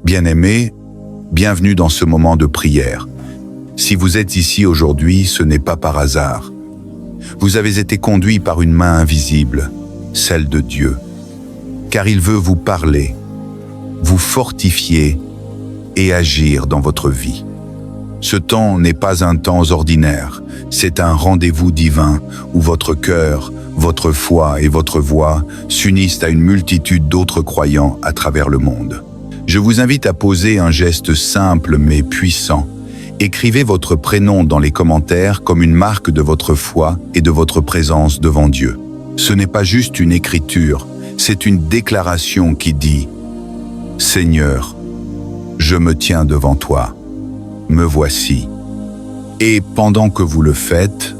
Bien-aimés, bienvenue dans ce moment de prière. Si vous êtes ici aujourd'hui, ce n'est pas par hasard. Vous avez été conduits par une main invisible, celle de Dieu, car il veut vous parler, vous fortifier et agir dans votre vie. Ce temps n'est pas un temps ordinaire, c'est un rendez-vous divin où votre cœur, votre foi et votre voix s'unissent à une multitude d'autres croyants à travers le monde. Je vous invite à poser un geste simple mais puissant. Écrivez votre prénom dans les commentaires comme une marque de votre foi et de votre présence devant Dieu. Ce n'est pas juste une écriture, c'est une déclaration qui dit « Seigneur, je me tiens devant toi, me voici ». Et pendant que vous le faites,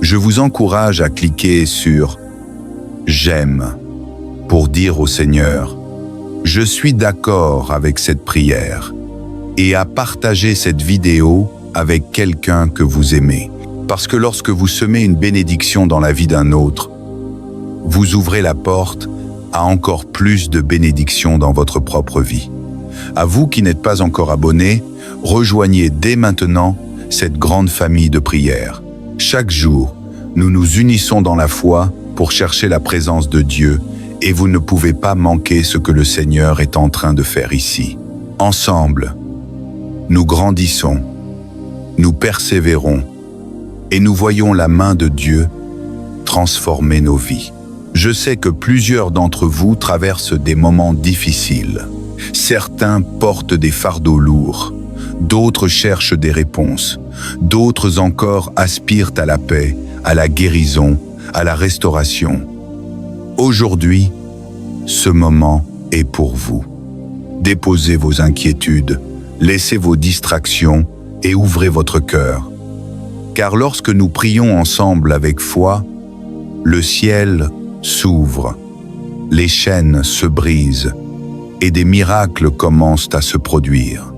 je vous encourage à cliquer sur « J'aime » pour dire au Seigneur « Je suis d'accord avec cette prière » et à partager cette vidéo avec quelqu'un que vous aimez. Parce que lorsque vous semez une bénédiction dans la vie d'un autre, vous ouvrez la porte à encore plus de bénédictions dans votre propre vie. À vous qui n'êtes pas encore abonnés, rejoignez dès maintenant cette grande famille de prières. Chaque jour, nous nous unissons dans la foi pour chercher la présence de Dieu et vous ne pouvez pas manquer ce que le Seigneur est en train de faire ici. Ensemble, nous grandissons, nous persévérons et nous voyons la main de Dieu transformer nos vies. Je sais que plusieurs d'entre vous traversent des moments difficiles. Certains portent des fardeaux lourds, d'autres cherchent des réponses, d'autres encore aspirent à la paix, à la guérison, à la restauration. Aujourd'hui, ce moment est pour vous. Déposez vos inquiétudes, laissez vos distractions et ouvrez votre cœur. Car lorsque nous prions ensemble avec foi, le ciel s'ouvre, les chaînes se brisent et des miracles commencent à se produire.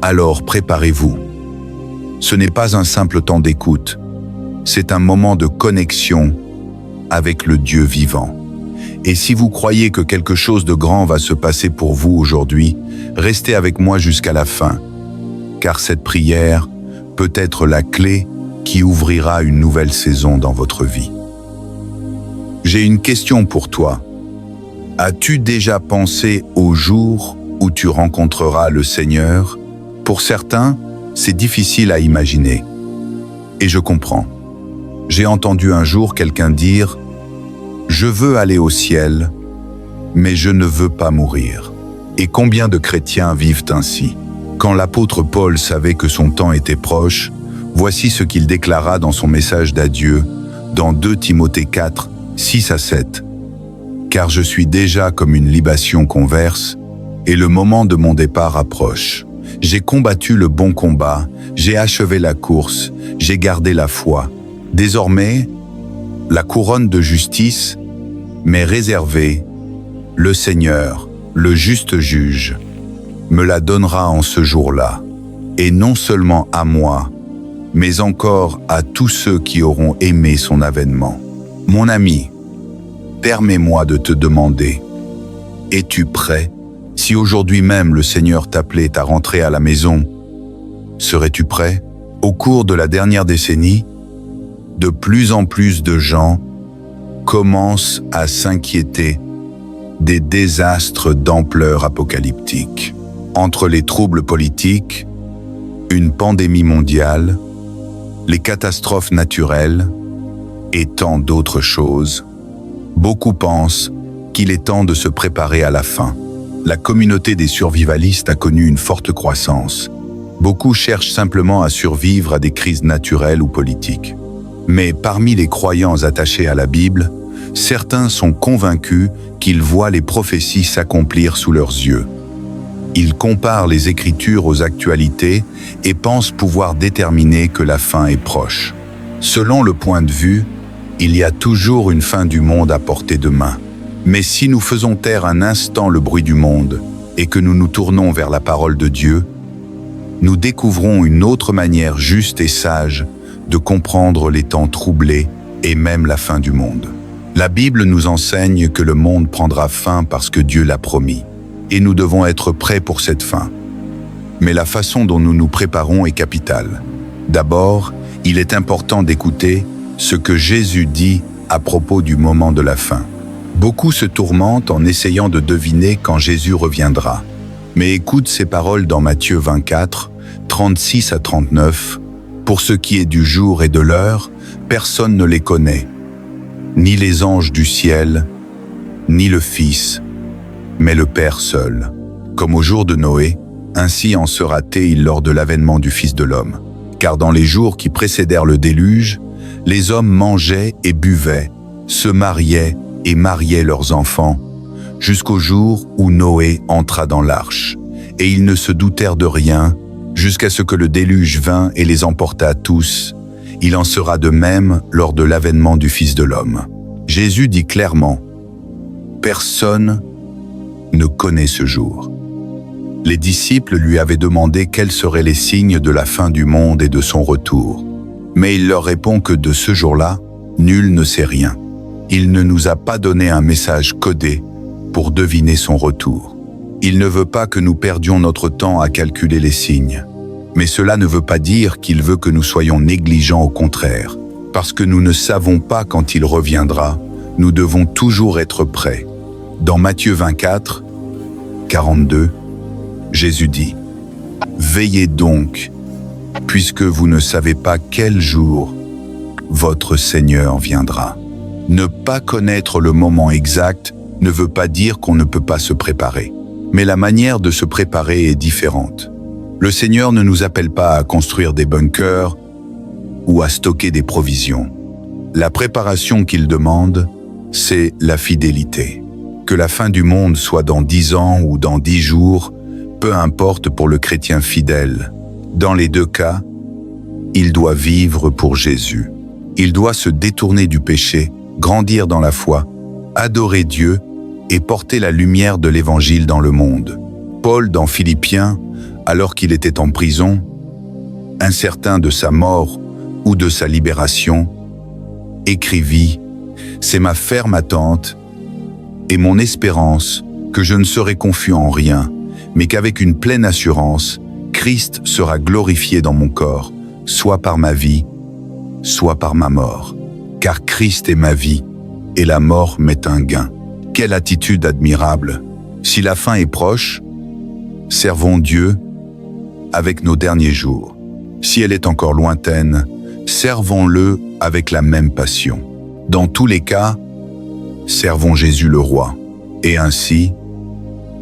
Alors préparez-vous. Ce n'est pas un simple temps d'écoute, c'est un moment de connexion avec le Dieu vivant. Et si vous croyez que quelque chose de grand va se passer pour vous aujourd'hui, restez avec moi jusqu'à la fin, car cette prière peut être la clé qui ouvrira une nouvelle saison dans votre vie. J'ai une question pour toi. As-tu déjà pensé au jour où tu rencontreras le Seigneur? Pour certains, c'est difficile à imaginer. Et je comprends. J'ai entendu un jour quelqu'un dire « Je veux aller au ciel, mais je ne veux pas mourir ». Et combien de chrétiens vivent ainsi? Quand l'apôtre Paul savait que son temps était proche, voici ce qu'il déclara dans son message d'adieu dans 2 Timothée 4, 6 à 7. « Car je suis déjà comme une libation qu'on verse, et le moment de mon départ approche. J'ai combattu le bon combat, j'ai achevé la course, j'ai gardé la foi. Désormais, la couronne de justice m'est réservée, le Seigneur, le juste juge, me la donnera en ce jour-là, et non seulement à moi, mais encore à tous ceux qui auront aimé son avènement. Mon ami, permets-moi de te demander, es-tu prêt? Si aujourd'hui même le Seigneur t'appelait à rentrer à la maison, serais-tu prêt? Au cours de la dernière décennie, de plus en plus de gens commencent à s'inquiéter des désastres d'ampleur apocalyptique. Entre les troubles politiques, une pandémie mondiale, les catastrophes naturelles et tant d'autres choses, beaucoup pensent qu'il est temps de se préparer à la fin. La communauté des survivalistes a connu une forte croissance. Beaucoup cherchent simplement à survivre à des crises naturelles ou politiques. Mais parmi les croyants attachés à la Bible, certains sont convaincus qu'ils voient les prophéties s'accomplir sous leurs yeux. Ils comparent les Écritures aux actualités et pensent pouvoir déterminer que la fin est proche. Selon le point de vue, il y a toujours une fin du monde à portée de main. Mais si nous faisons taire un instant le bruit du monde et que nous nous tournons vers la parole de Dieu, nous découvrons une autre manière juste et sage de comprendre les temps troublés et même la fin du monde. La Bible nous enseigne que le monde prendra fin parce que Dieu l'a promis. et nous devons être prêts pour cette fin. Mais la façon dont nous nous préparons est capitale. D'abord, il est important d'écouter ce que Jésus dit à propos du moment de la fin. Beaucoup se tourmentent en essayant de deviner quand Jésus reviendra. Mais écoute ces paroles dans Matthieu 24, 36 à 39. Pour ce qui est du jour et de l'heure, personne ne les connaît, ni les anges du ciel, ni le Fils, mais le Père seul. Comme au jour de Noé, ainsi en sera-t-il lors de l'avènement du Fils de l'homme. Car dans les jours qui précédèrent le déluge, les hommes mangeaient et buvaient, se mariaient et mariaient leurs enfants, jusqu'au jour où Noé entra dans l'arche. Et ils ne se doutèrent de rien, jusqu'à ce que le déluge vînt et les emporta tous. Il en sera de même lors de l'avènement du Fils de l'homme. Jésus dit clairement, « Personne ne connaît ce jour. » Les disciples lui avaient demandé quels seraient les signes de la fin du monde et de son retour. Mais il leur répond que de ce jour-là, nul ne sait rien. Il ne nous a pas donné un message codé pour deviner son retour. Il ne veut pas que nous perdions notre temps à calculer les signes. Mais cela ne veut pas dire qu'il veut que nous soyons négligents, au contraire. Parce que nous ne savons pas quand il reviendra, nous devons toujours être prêts. Dans Matthieu 24, 42, Jésus dit « Veillez donc, puisque vous ne savez pas quel jour votre Seigneur viendra. » Ne pas connaître le moment exact ne veut pas dire qu'on ne peut pas se préparer. Mais la manière de se préparer est différente. Le Seigneur ne nous appelle pas à construire des bunkers ou à stocker des provisions. La préparation qu'il demande, c'est la fidélité. Que la fin du monde soit dans 10 ans ou dans 10 jours, peu importe pour le chrétien fidèle. Dans les deux cas, il doit vivre pour Jésus. Il doit se détourner du péché, grandir dans la foi, adorer Dieu et porter la lumière de l'Évangile dans le monde. Paul, dans Philippiens, alors qu'il était en prison, incertain de sa mort ou de sa libération, écrivit « C'est ma ferme attente et mon espérance que je ne serai confus en rien, mais qu'avec une pleine assurance, Christ sera glorifié dans mon corps, soit par ma vie, soit par ma mort. Car Christ est ma vie, et la mort m'est un gain. » Quelle attitude admirable! Si la fin est proche, servons Dieu avec nos derniers jours. Si elle est encore lointaine, servons-le avec la même passion. Dans tous les cas, servons Jésus le Roi. Et ainsi,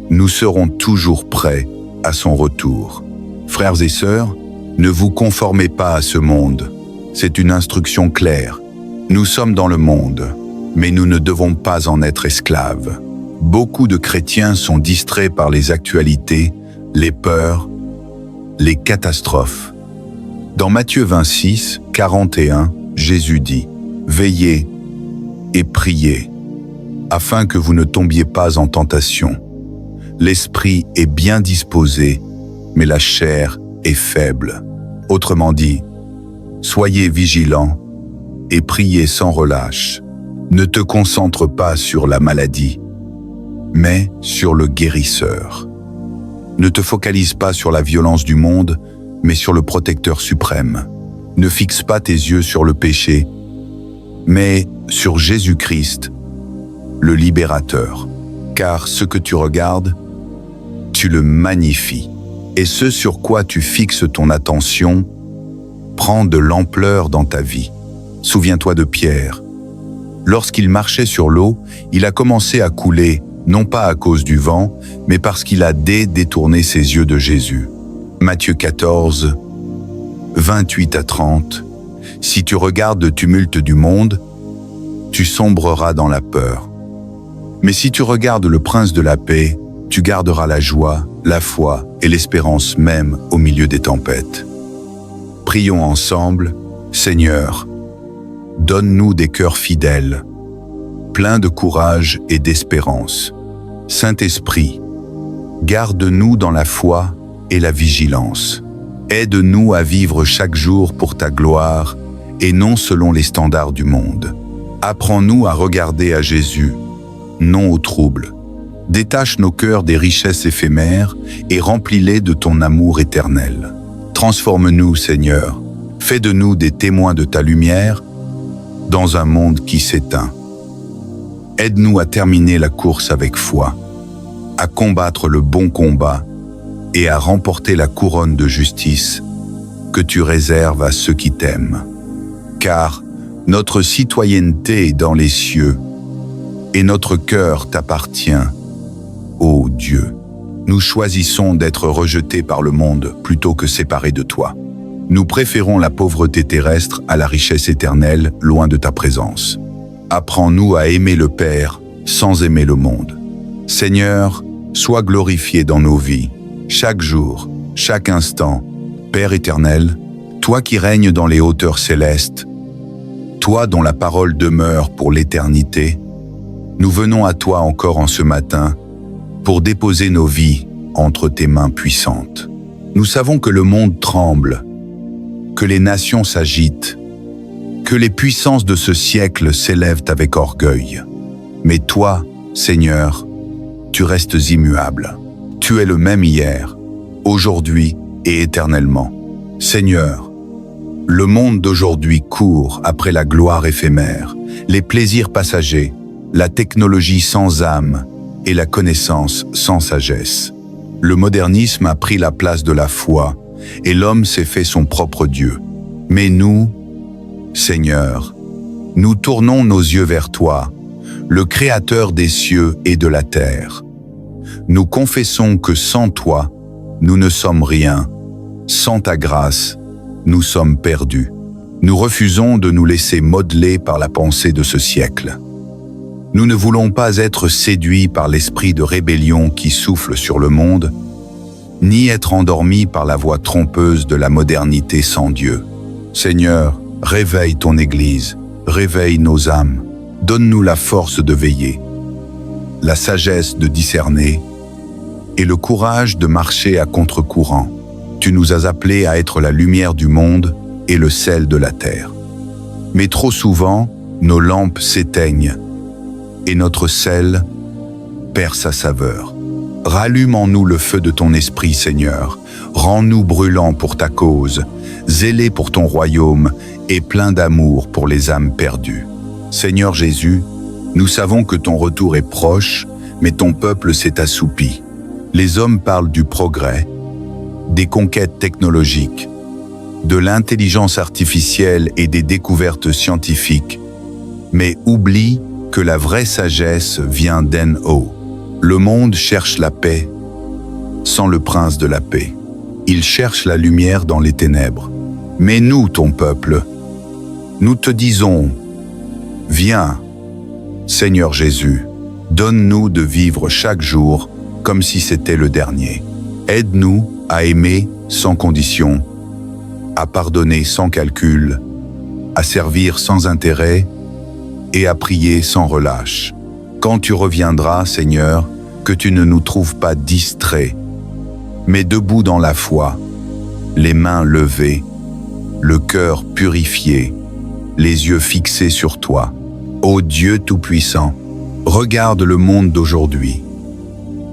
nous serons toujours prêts à son retour. Frères et sœurs, ne vous conformez pas à ce monde. C'est une instruction claire. Nous sommes dans le monde, mais nous ne devons pas en être esclaves. Beaucoup de chrétiens sont distraits par les actualités, les peurs, les catastrophes. Dans Matthieu 26, 41, Jésus dit « Veillez et priez, afin que vous ne tombiez pas en tentation. L'esprit est bien disposé, mais la chair est faible. » Autrement dit, soyez vigilants et priez sans relâche. Ne te concentre pas sur la maladie, mais sur le guérisseur. Ne te focalise pas sur la violence du monde, mais sur le protecteur suprême. Ne fixe pas tes yeux sur le péché, mais sur Jésus-Christ, le libérateur. Car ce que tu regardes, tu le magnifies. Et ce sur quoi tu fixes ton attention prend de l'ampleur dans ta vie. Souviens-toi de Pierre. Lorsqu'il marchait sur l'eau, il a commencé à couler, non pas à cause du vent, mais parce qu'il a détourné ses yeux de Jésus. Matthieu 14, 28 à 30. Si tu regardes le tumulte du monde, tu sombreras dans la peur. Mais si tu regardes le Prince de la paix, tu garderas la joie, la foi et l'espérance même au milieu des tempêtes. Prions ensemble, Seigneur, donne-nous des cœurs fidèles, pleins de courage et d'espérance. Saint-Esprit, garde-nous dans la foi et la vigilance. Aide-nous à vivre chaque jour pour ta gloire et non selon les standards du monde. Apprends-nous à regarder à Jésus, non au trouble, Détache nos cœurs des richesses éphémères et remplis-les de ton amour éternel. Transforme-nous, Seigneur. Fais de nous des témoins de ta lumière dans un monde qui s'éteint. Aide-nous à terminer la course avec foi, à combattre le bon combat et à remporter la couronne de justice que tu réserves à ceux qui t'aiment. Car notre citoyenneté est dans les cieux et notre cœur t'appartient, ô Dieu. Nous choisissons d'être rejetés par le monde plutôt que séparés de toi. Nous préférons la pauvreté terrestre à la richesse éternelle loin de ta présence. Apprends-nous à aimer le Père sans aimer le monde. Seigneur, sois glorifié dans nos vies, chaque jour, chaque instant. Père éternel, toi qui règnes dans les hauteurs célestes, toi dont la parole demeure pour l'éternité, nous venons à toi encore en ce matin pour déposer nos vies entre tes mains puissantes. Nous savons que le monde tremble, que les nations s'agitent, que les puissances de ce siècle s'élèvent avec orgueil. Mais toi, Seigneur, tu restes immuable. Tu es le même hier, aujourd'hui et éternellement. Seigneur, le monde d'aujourd'hui court après la gloire éphémère, les plaisirs passagers, la technologie sans âme et la connaissance sans sagesse. Le modernisme a pris la place de la foi et l'homme s'est fait son propre Dieu. Mais nous, Seigneur, nous tournons nos yeux vers toi, le Créateur des cieux et de la terre. Nous confessons que sans toi, nous ne sommes rien. Sans ta grâce, nous sommes perdus. Nous refusons de nous laisser modeler par la pensée de ce siècle. Nous ne voulons pas être séduits par l'esprit de rébellion qui souffle sur le monde, ni être endormis par la voix trompeuse de la modernité sans Dieu. Seigneur, réveille ton Église, réveille nos âmes, donne-nous la force de veiller, la sagesse de discerner et le courage de marcher à contre-courant. Tu nous as appelés à être la lumière du monde et le sel de la terre. Mais trop souvent, nos lampes s'éteignent et notre sel perd sa saveur. Rallume en nous le feu de ton esprit, Seigneur. Rends-nous brûlants pour ta cause, zélés pour ton royaume et pleins d'amour pour les âmes perdues. Seigneur Jésus, nous savons que ton retour est proche, mais ton peuple s'est assoupi. Les hommes parlent du progrès, des conquêtes technologiques, de l'intelligence artificielle et des découvertes scientifiques, mais oublient que la vraie sagesse vient d'en haut. Le monde cherche la paix sans le prince de la paix. Il cherche la lumière dans les ténèbres. Mais nous, ton peuple, nous te disons, viens, Seigneur Jésus, donne-nous de vivre chaque jour comme si c'était le dernier. Aide-nous à aimer sans condition, à pardonner sans calcul, à servir sans intérêt et à prier sans relâche. Quand tu reviendras, Seigneur, que tu ne nous trouves pas distraits, mais debout dans la foi, les mains levées, le cœur purifié, les yeux fixés sur toi. Ô Dieu Tout-Puissant, regarde le monde d'aujourd'hui.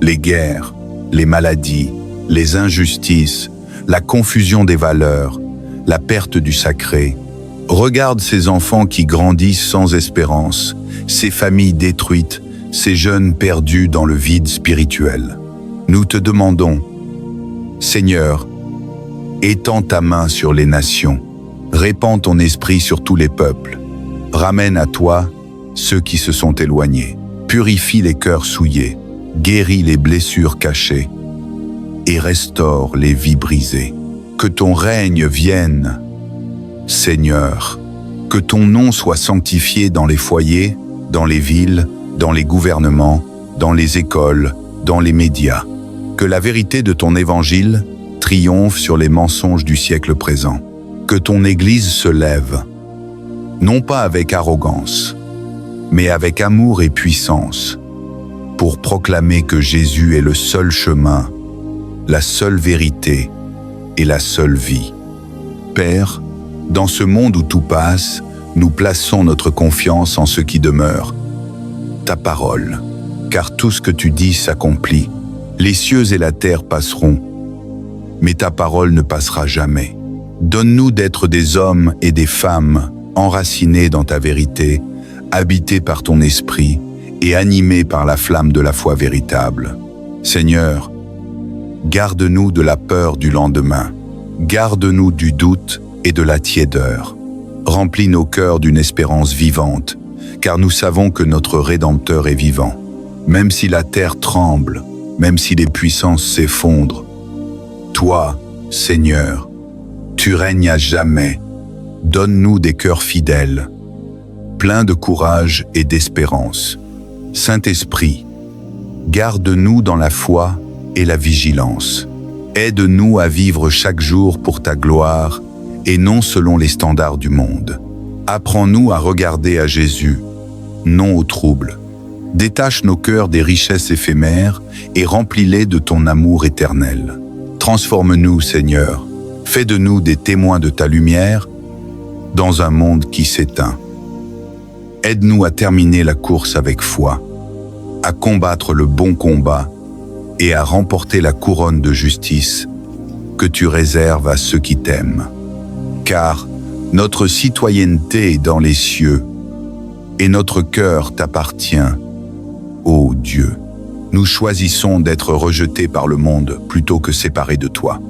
Les guerres, les maladies, les injustices, la confusion des valeurs, la perte du sacré. Regarde ces enfants qui grandissent sans espérance, ces familles détruites, ces jeunes perdus dans le vide spirituel. Nous te demandons, Seigneur, étends ta main sur les nations, répands ton esprit sur tous les peuples, ramène à toi ceux qui se sont éloignés, purifie les cœurs souillés, guéris les blessures cachées et restaure les vies brisées. Que ton règne vienne, Seigneur, que ton nom soit sanctifié dans les foyers, dans les villes, dans les gouvernements, dans les écoles, dans les médias. Que la vérité de ton évangile triomphe sur les mensonges du siècle présent. Que ton Église se lève, non pas avec arrogance, mais avec amour et puissance, pour proclamer que Jésus est le seul chemin, la seule vérité et la seule vie. Père, dans ce monde où tout passe, nous plaçons notre confiance en ce qui demeure, ta parole. car tout ce que tu dis s'accomplit. Les cieux et la terre passeront, mais ta parole ne passera jamais. Donne-nous d'être des hommes et des femmes enracinés dans ta vérité, habités par ton esprit et animés par la flamme de la foi véritable. Seigneur, garde-nous de la peur du lendemain, garde-nous du doute et de la tiédeur. Remplis nos cœurs d'une espérance vivante, car nous savons que notre Rédempteur est vivant. Même si la terre tremble, même si les puissances s'effondrent, toi, Seigneur, tu règnes à jamais. Donne-nous des cœurs fidèles, pleins de courage et d'espérance. Saint-Esprit, garde-nous dans la foi et la vigilance. Aide-nous à vivre chaque jour pour ta gloire et non selon les standards du monde. Apprends-nous à regarder à Jésus, non au trouble. Détache nos cœurs des richesses éphémères et remplis-les de ton amour éternel. Transforme-nous, Seigneur. Fais de nous des témoins de ta lumière dans un monde qui s'éteint. Aide-nous à terminer la course avec foi, à combattre le bon combat et à remporter la couronne de justice que tu réserves à ceux qui t'aiment. Car notre citoyenneté est dans les cieux et notre cœur t'appartient, ô Dieu. Nous choisissons d'être rejetés par le monde plutôt que séparés de toi.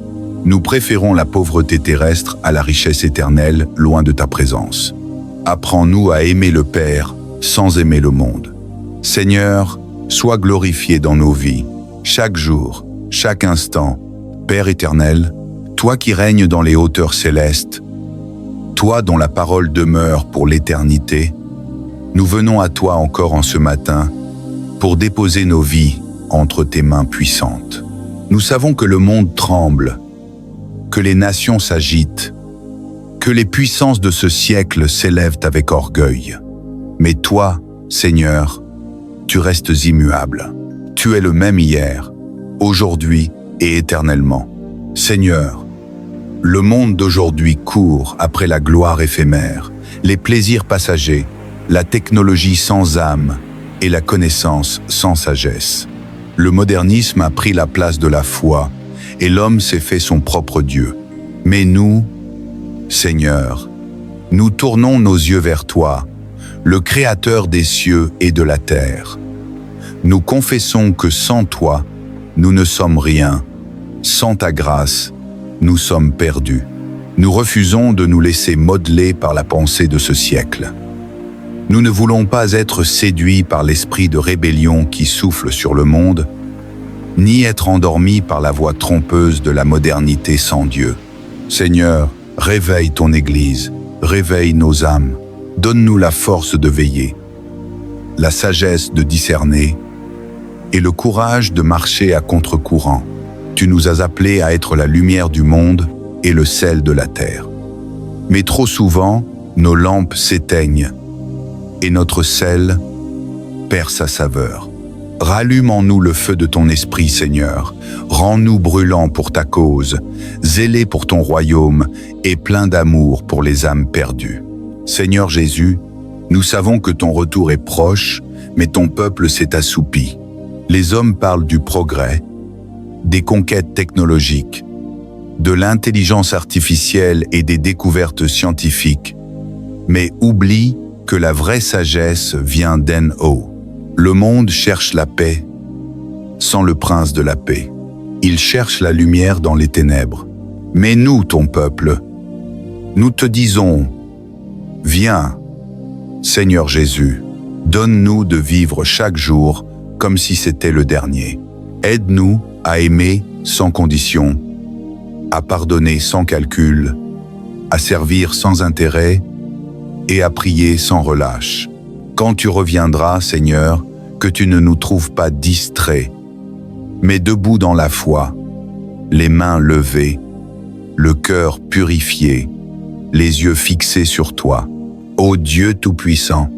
Nous préférons la pauvreté terrestre à la richesse éternelle, loin de ta présence. Apprends-nous à aimer le Père sans aimer le monde. Seigneur, sois glorifié dans nos vies, chaque jour, chaque instant. Père éternel, toi qui règnes dans les hauteurs célestes, toi dont la parole demeure pour l'éternité, nous venons à toi encore en ce matin pour déposer nos vies entre tes mains puissantes. Nous savons que le monde tremble, que les nations s'agitent, que les puissances de ce siècle s'élèvent avec orgueil. Mais toi, Seigneur, tu restes immuable. Tu es le même hier, aujourd'hui et éternellement. Seigneur, le monde d'aujourd'hui court après la gloire éphémère, les plaisirs passagers, la technologie sans âme et la connaissance sans sagesse. Le modernisme a pris la place de la foi et l'homme s'est fait son propre Dieu. Mais nous, Seigneur, nous tournons nos yeux vers toi, le Créateur des cieux et de la terre. Nous confessons que sans toi, nous ne sommes rien. Sans ta grâce, nous sommes perdus. Nous refusons de nous laisser modeler par la pensée de ce siècle. Nous ne voulons pas être séduits par l'esprit de rébellion qui souffle sur le monde, ni être endormis par la voix trompeuse de la modernité sans Dieu. Seigneur, réveille ton Église, réveille nos âmes, donne-nous la force de veiller, la sagesse de discerner et le courage de marcher à contre-courant. Tu nous as appelés à être la lumière du monde et le sel de la terre. Mais trop souvent, nos lampes s'éteignent et notre sel perd sa saveur. Rallume en nous le feu de ton esprit, Seigneur. Rends-nous brûlants pour ta cause, zélés pour ton royaume et pleins d'amour pour les âmes perdues. Seigneur Jésus, nous savons que ton retour est proche, mais ton peuple s'est assoupi. Les hommes parlent du progrès, des conquêtes technologiques, de l'intelligence artificielle et des découvertes scientifiques, mais oublient que la vraie sagesse vient d'en haut. Le monde cherche la paix sans le prince de la paix. Il cherche la lumière dans les ténèbres. Mais nous, ton peuple, nous te disons, viens, Seigneur Jésus, donne-nous de vivre chaque jour comme si c'était le dernier. Aide-nous à aimer sans condition, à pardonner sans calcul, à servir sans intérêt et à prier sans relâche. Quand tu reviendras, Seigneur, que tu ne nous trouves pas distraits, mais debout dans la foi, les mains levées, le cœur purifié, les yeux fixés sur toi. Ô Dieu Tout-Puissant,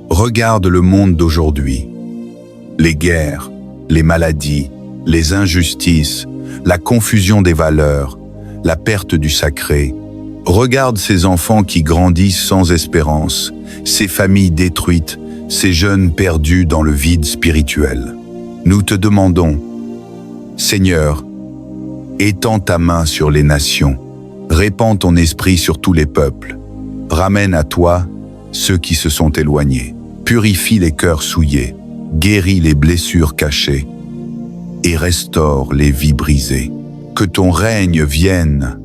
regarde le monde d'aujourd'hui. Les guerres, les maladies, les injustices, la confusion des valeurs, la perte du sacré. Regarde ces enfants qui grandissent sans espérance, ces familles détruites, ces jeunes perdus dans le vide spirituel. Nous te demandons, Seigneur, étends ta main sur les nations, répands ton esprit sur tous les peuples, ramène à toi ceux qui se sont éloignés, purifie les cœurs souillés, guéris les blessures cachées et restaure les vies brisées. Que ton règne vienne,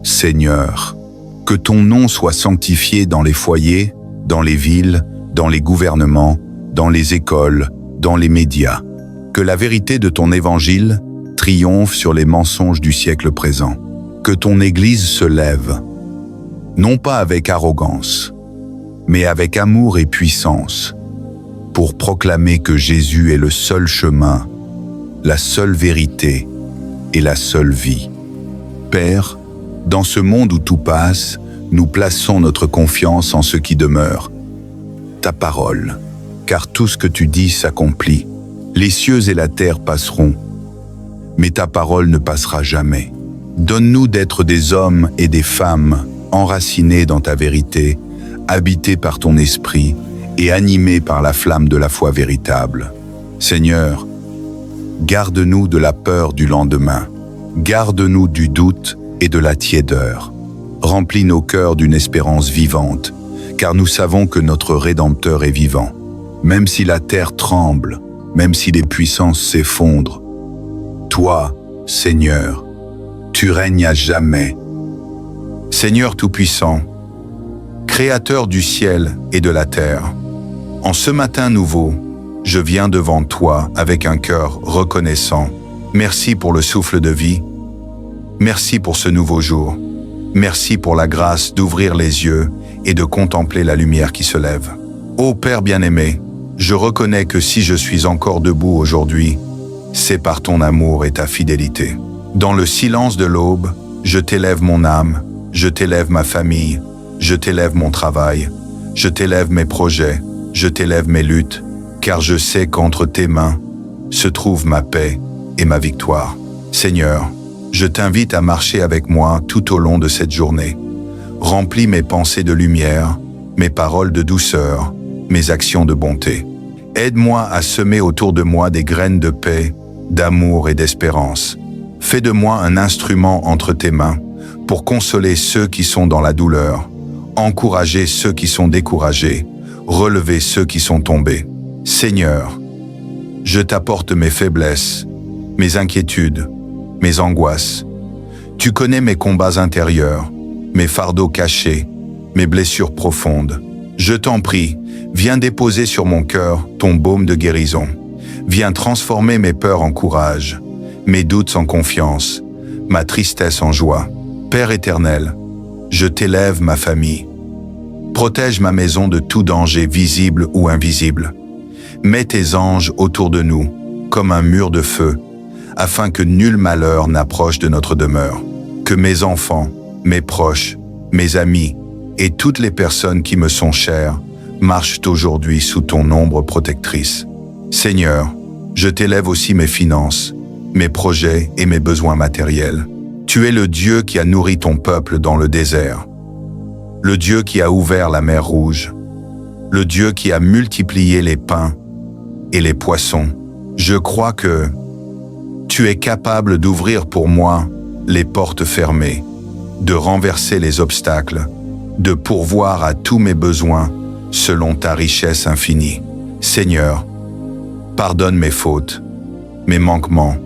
Seigneur, que ton nom soit sanctifié dans les foyers, dans les villes, dans les gouvernements, dans les écoles, dans les médias. Que la vérité de ton évangile triomphe sur les mensonges du siècle présent. Que ton Église se lève, non pas avec arrogance, mais avec amour et puissance, pour proclamer que Jésus est le seul chemin, la seule vérité et la seule vie. Père, dans ce monde où tout passe, nous plaçons notre confiance en ce qui demeure, ta parole, car tout ce que tu dis s'accomplit. Les cieux et la terre passeront, mais ta parole ne passera jamais. Donne-nous d'être des hommes et des femmes enracinés dans ta vérité, habités par ton esprit et animés par la flamme de la foi véritable. Seigneur, garde-nous de la peur du lendemain, garde-nous du doute et de la tiédeur. Remplis nos cœurs d'une espérance vivante, car nous savons que notre Rédempteur est vivant. Même si la terre tremble, même si les puissances s'effondrent, toi, Seigneur, tu règnes à jamais. Seigneur Tout-Puissant, Créateur du ciel et de la terre, en ce matin nouveau, je viens devant toi avec un cœur reconnaissant. Merci pour le souffle de vie. Merci pour ce nouveau jour. Merci pour la grâce d'ouvrir les yeux et de contempler la lumière qui se lève. Ô Père bien-aimé, je reconnais que si je suis encore debout aujourd'hui, c'est par ton amour et ta fidélité. Dans le silence de l'aube, je t'élève mon âme, je t'élève ma famille, je t'élève mon travail, je t'élève mes projets, je t'élève mes luttes, car je sais qu'entre tes mains se trouve ma paix et ma victoire. Seigneur, je t'invite à marcher avec moi tout au long de cette journée. Remplis mes pensées de lumière, mes paroles de douceur, mes actions de bonté. Aide-moi à semer autour de moi des graines de paix, d'amour et d'espérance. Fais de moi un instrument entre tes mains pour consoler ceux qui sont dans la douleur, encourager ceux qui sont découragés, relever ceux qui sont tombés. Seigneur, je t'apporte mes faiblesses, mes inquiétudes, mes angoisses. Tu connais mes combats intérieurs, mes fardeaux cachés, mes blessures profondes. Je t'en prie, viens déposer sur mon cœur ton baume de guérison. Viens transformer mes peurs en courage, mes doutes en confiance, ma tristesse en joie. Père éternel, je t'élève ma famille. Protège ma maison de tout danger visible ou invisible. Mets tes anges autour de nous, comme un mur de feu, afin que nul malheur n'approche de notre demeure. Que mes enfants, mes proches, mes amis et toutes les personnes qui me sont chères marchent aujourd'hui sous ton ombre protectrice. Seigneur, je t'élève aussi mes finances, mes projets et mes besoins matériels. Tu es le Dieu qui a nourri ton peuple dans le désert, le Dieu qui a ouvert la mer Rouge, le Dieu qui a multiplié les pains et les poissons. Je crois que tu es capable d'ouvrir pour moi les portes fermées, de renverser les obstacles, de pourvoir à tous mes besoins selon ta richesse infinie. Seigneur, pardonne mes fautes, mes manquements,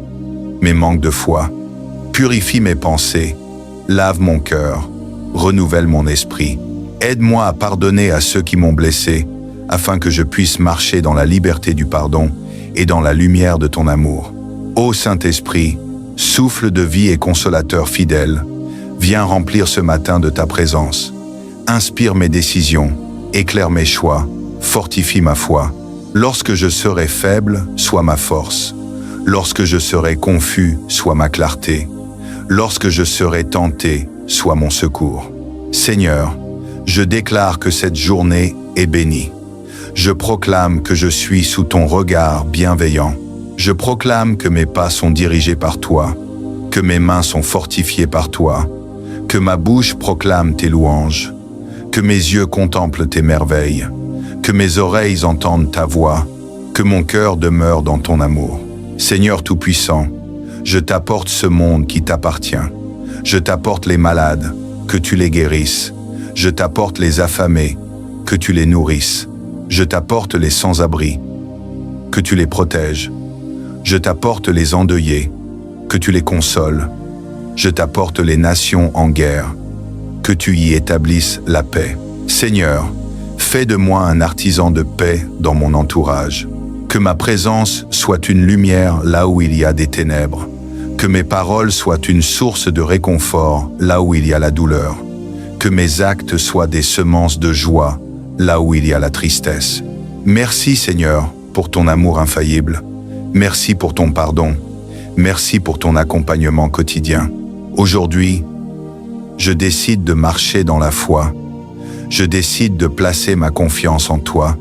mes manques de foi. Purifie mes pensées, lave mon cœur, renouvelle mon esprit. Aide-moi à pardonner à ceux qui m'ont blessé, afin que je puisse marcher dans la liberté du pardon et dans la lumière de ton amour. Ô Saint-Esprit, souffle de vie et consolateur fidèle, viens remplir ce matin de ta présence. Inspire mes décisions, éclaire mes choix, fortifie ma foi. Lorsque je serai faible, sois ma force. Lorsque je serai confus, sois ma clarté. Lorsque je serai tenté, sois mon secours. Seigneur, je déclare que cette journée est bénie. Je proclame que je suis sous ton regard bienveillant. Je proclame que mes pas sont dirigés par toi, que mes mains sont fortifiées par toi, que ma bouche proclame tes louanges, que mes yeux contemplent tes merveilles, que mes oreilles entendent ta voix, que mon cœur demeure dans ton amour. Seigneur Tout-Puissant, je t'apporte ce monde qui t'appartient. Je t'apporte les malades, que tu les guérisses. Je t'apporte les affamés, que tu les nourrisses. Je t'apporte les sans-abri, que tu les protèges. Je t'apporte les endeuillés, que tu les consoles. Je t'apporte les nations en guerre, que tu y établisses la paix. Seigneur, fais de moi un artisan de paix dans mon entourage. Que ma présence soit une lumière là où il y a des ténèbres. Que mes paroles soient une source de réconfort là où il y a la douleur. Que mes actes soient des semences de joie là où il y a la tristesse. Merci Seigneur pour ton amour infaillible. Merci pour ton pardon. Merci pour ton accompagnement quotidien. Aujourd'hui, je décide de marcher dans la foi. Je décide de placer ma confiance en toi.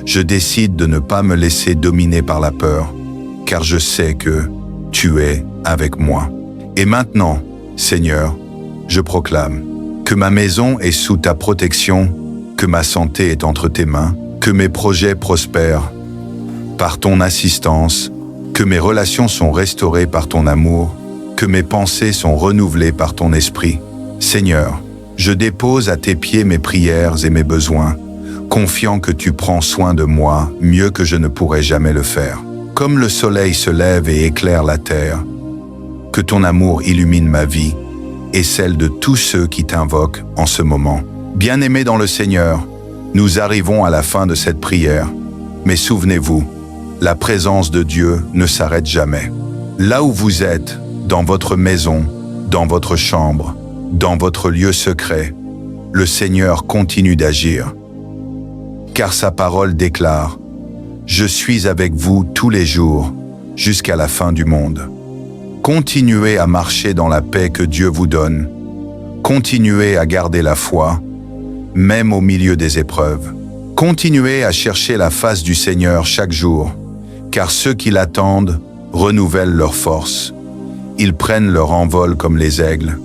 Je décide de ne pas me laisser dominer par la peur, car je sais que tu es avec moi. Et maintenant, Seigneur, je proclame que ma maison est sous ta protection, que ma santé est entre tes mains, que mes projets prospèrent par ton assistance, que mes relations sont restaurées par ton amour, que mes pensées sont renouvelées par ton esprit. Seigneur, je dépose à tes pieds mes prières et mes besoins, confiant que tu prends soin de moi mieux que je ne pourrais jamais le faire. Comme le soleil se lève et éclaire la terre, que ton amour illumine ma vie et celle de tous ceux qui t'invoquent en ce moment. Bien-aimés dans le Seigneur, nous arrivons à la fin de cette prière, mais souvenez-vous, la présence de Dieu ne s'arrête jamais. Là où vous êtes, dans votre maison, dans votre chambre, dans votre lieu secret, le Seigneur continue d'agir. Car sa parole déclare « Je suis avec vous tous les jours, jusqu'à la fin du monde ». Continuez à marcher dans la paix que Dieu vous donne. Continuez à garder la foi, même au milieu des épreuves. Continuez à chercher la face du Seigneur chaque jour, car ceux qui l'attendent renouvellent leurs forces. Ils prennent leur envol comme les aigles.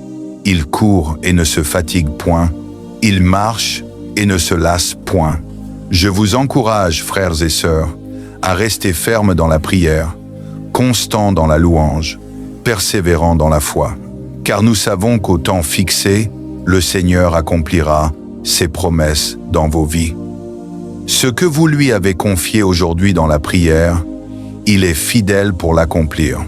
Ils courent et ne se fatiguent point. Ils marchent et ne se lassent point. Je vous encourage, frères et sœurs, à rester fermes dans la prière, constants dans la louange, persévérants dans la foi. Car nous savons qu'au temps fixé, le Seigneur accomplira ses promesses dans vos vies. Ce que vous lui avez confié aujourd'hui dans la prière, il est fidèle pour l'accomplir.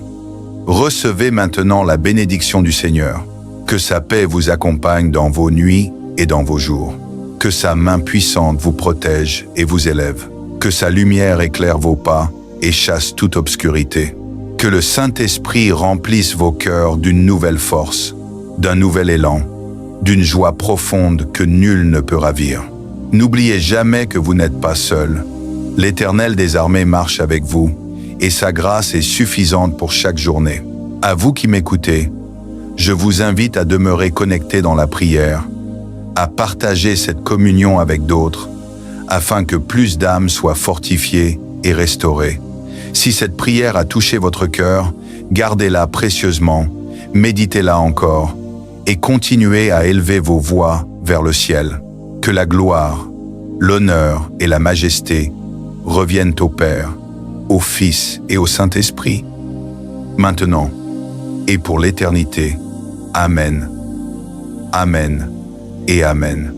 Recevez maintenant la bénédiction du Seigneur. Que sa paix vous accompagne dans vos nuits et dans vos jours. Que sa main puissante vous protège et vous élève. Que sa lumière éclaire vos pas et chasse toute obscurité. Que le Saint-Esprit remplisse vos cœurs d'une nouvelle force, d'un nouvel élan, d'une joie profonde que nul ne peut ravir. N'oubliez jamais que vous n'êtes pas seul. L'Éternel des armées marche avec vous, et sa grâce est suffisante pour chaque journée. À vous qui m'écoutez, je vous invite à demeurer connectés dans la prière, à partager cette communion avec d'autres, afin que plus d'âmes soient fortifiées et restaurées. Si cette prière a touché votre cœur, gardez-la précieusement, méditez-la encore, et continuez à élever vos voix vers le ciel. Que la gloire, l'honneur et la majesté reviennent au Père, au Fils et au Saint-Esprit, maintenant et pour l'éternité. Amen. Amen et Amen.